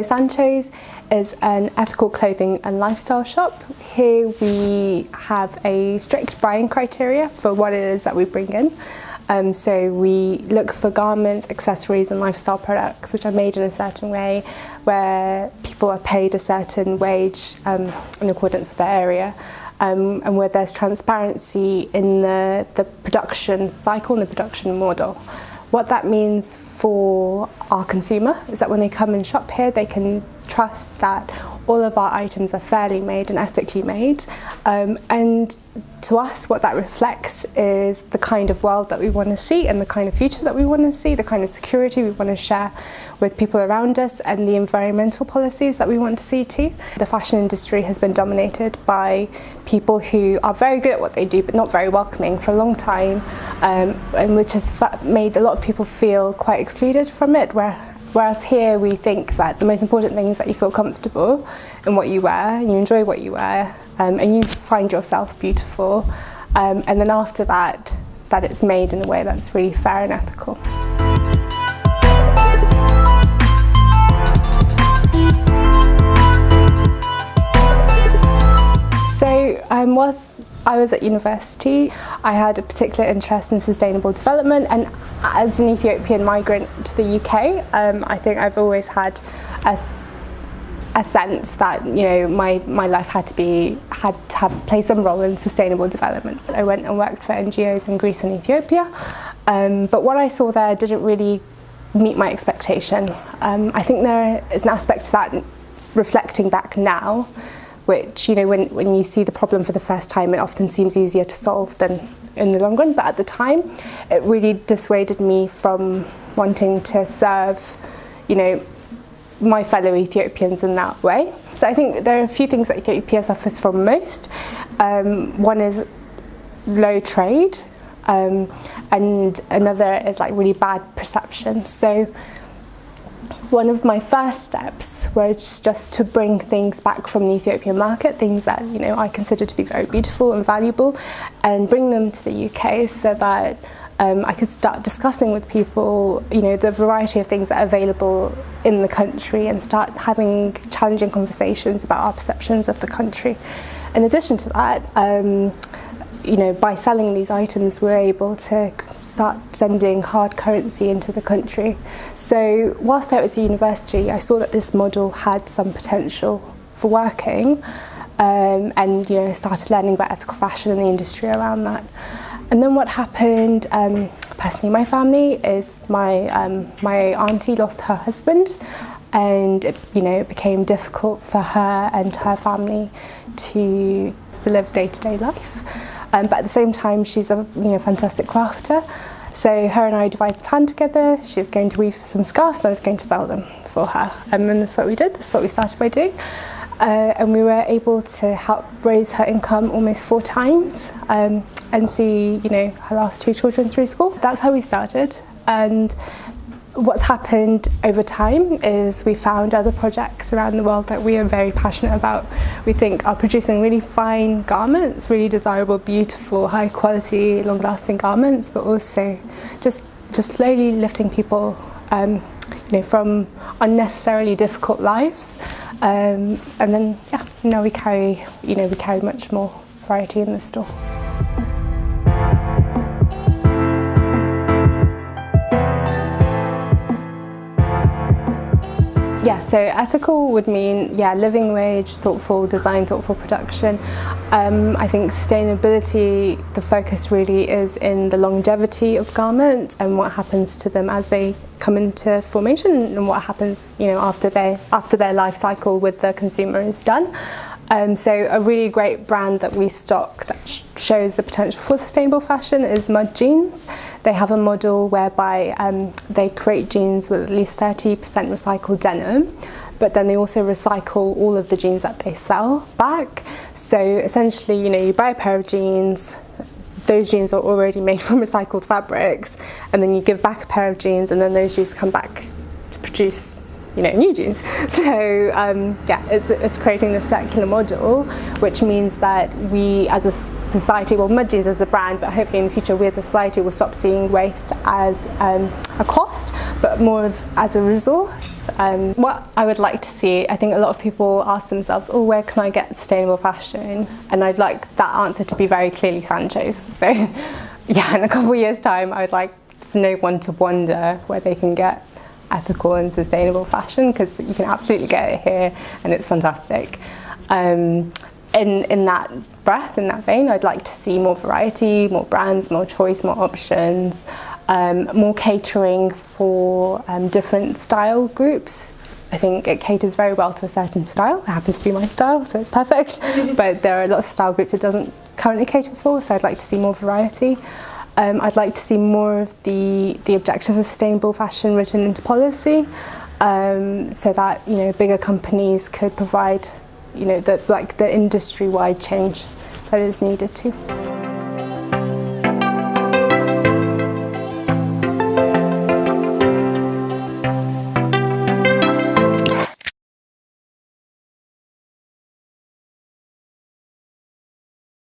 So Sancho's is an ethical clothing and lifestyle shop. Here we have a strict buying criteria for what it is that we bring in. So we look for garments, accessories and lifestyle products which are made in a certain way, where people are paid a certain wage in accordance with their area, and where there's transparency in the production cycle and the production model. What that means for our consumer is that when they come and shop here, they can trust that all of our items are fairly made and ethically made. And to us, what that reflects is the kind of world that we want to see and the kind of future that we want to see, the kind of security we want to share with people around us, and the environmental policies that we want to see too. The fashion industry has been dominated by people who are very good at what they do but not very welcoming for a long time, and which has made a lot of people feel quite excluded from it, whereas here we think that the most important thing is that you feel comfortable in what you wear, you enjoy what you wear, and you find yourself beautiful, and then after that it's made in a way that's really fair and ethical. So whilst I was at university, I had a particular interest in sustainable development, and as an Ethiopian migrant to the UK, I think I've always had a sense that, you know, my life had to play some role in sustainable development. I went and worked for NGOs in Greece and Ethiopia, but what I saw there didn't really meet my expectation. I think there is an aspect to that, reflecting back now, which, you know, when you see the problem for the first time, it often seems easier to solve than in the long run. But at the time, it really dissuaded me from wanting to serve, you know, my fellow Ethiopians in that way. So I think there are a few things that Ethiopia suffers from most. One is low trade, and another is like really bad perception. So one of my first steps was just to bring things back from the Ethiopian market, things that, you know, I consider to be very beautiful and valuable, and bring them to the UK so that I could start discussing with people, you know, the variety of things that are available in the country, and start having challenging conversations about our perceptions of the country. In addition to that, you know, by selling these items, we're able to start sending hard currency into the country. So whilst I was at university, I saw that this model had some potential for working, and, you know, started learning about ethical fashion and the industry around that. And then what happened, personally, my family is my auntie lost her husband, and it became difficult for her and her family to live day-to-day life. But at the same time, she's a fantastic crafter. So her and I devised a plan together. She was going to weave some scarves, and I was going to sell them for her. And that's what we did. That's what we started by doing. And we were able to help raise her income almost 4 times, and see, you know, her last 2 children through school. That's how we started. And what's happened over time is we found other projects around the world that we are very passionate about. We think are producing really fine garments, really desirable, beautiful, high quality, long lasting garments, but also just slowly lifting people, you know, from unnecessarily difficult lives. And then, yeah, now we carry much more variety in the store. Yeah, so ethical would mean, living wage, thoughtful design, thoughtful production. I think sustainability, the focus really is in the longevity of garments and what happens to them as they come into formation, and what happens, you know, after their life cycle with the consumer is done. So a really great brand that we stock that shows the potential for sustainable fashion is Mud Jeans. They have a model whereby they create jeans with at least 30% recycled denim, but then they also recycle all of the jeans that they sell back. So essentially, you know, you buy a pair of jeans, those jeans are already made from recycled fabrics, and then you give back a pair of jeans, and then those jeans come back to produce new jeans. So yeah, it's creating this circular model, which means that we as a society, well, Mud Jeans as a brand, but hopefully in the future we as a society will stop seeing waste as a cost, but more as a resource. What I would like to see, I think a lot of people ask themselves, oh, where can I get sustainable fashion? And I'd like that answer to be very clearly Sancho's. So yeah, in a couple of years' time, I would like for no one to wonder where they can get ethical and sustainable fashion, because you can absolutely get it here and it's fantastic. In that breath, in that vein, I'd like to see more variety, more brands, more choice, more options, more catering for different style groups. I think it caters very well to a certain style. It happens to be my style, so it's perfect. But there are lots of style groups it doesn't currently cater for, so I'd like to see more variety. I'd like to see more of the objective of sustainable fashion written into policy, so that bigger companies could provide the industry-wide change that is needed too.